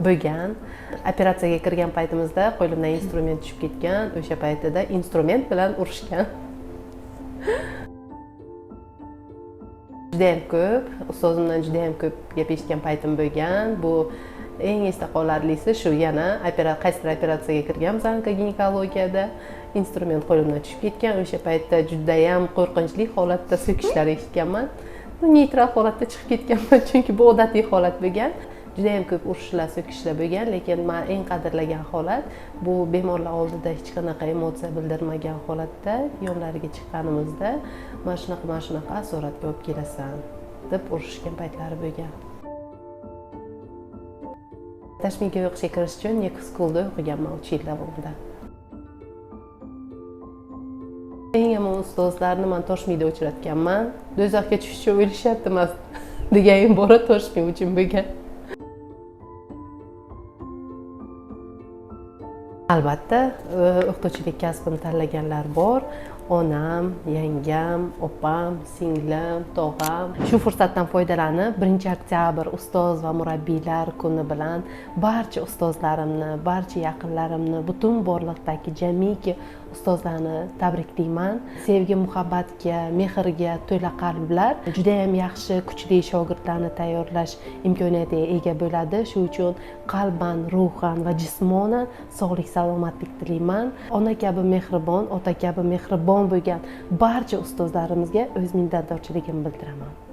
bo'lgan. Operatsiyaga kirgan paytimizda qo'limdan instrument tushib ketgan. O'sha paytida instrument bilan urishgan. Juda ham ko'p, ustozimdan juda ham ko'p gap eshitgan paytim bo'lgan. Bu eng esda qolarlisi shu, yana qaysidir operatsiyaga kirganmiz ginekologiyaga, instrument qo'limdan tushib ketgan. O'sha paytda juda ham qo'rqinchli holatda so'kishlar eshitganman. Neytral holatda chiqib ketganman, chunki bu odatiy holat bo'lgan. Juda ham ko'p urishlar, so'kishlar bo'lgan, lekin men eng qadrlagan holat bu bemorlar oldida hech qanaqa emotsiya bildirmagan holatda yonlariga chiqqanimizda mana shunaqa asoratga olib kelasan deb urishgan paytlari bo'lgan. Tashkentga o'qishga kirish uchun Next School'da o'qiganman 3 yil davomida. Eng yomon ustozlarni men Toshmiyda uchratganman. Do'zaxga tushishni o'ylashyapti emas degan ibora Toshmiy uchun bo'lgan. Albatta, o'qituvchilik kasbini tanlaganlar bor. Onam, yangam, opam, singlim, tog'am. Shu fursatdan foydalanib 1-oktyabr ustoz va murabbiylar kuni bilan barcha ustozlarimni, barcha yaqinlarimni, butun borliqdagi jamiki ustozlarni tabriklayman. Sevgi, muhabbatga, mehrga to'la qalblar juda ham yaxshi, kuchli shogirdlarni tayyorlash imkoniyatiga ega bo'ladi. Shu uchun qalban, ruhan va jismonan sog'lik, salomatlik tilayman. Ona kabi mehribon, ota kabi mehribon bo'lgan barcha ustozlarimizga o'z minnatdorchiligimni bildiraman.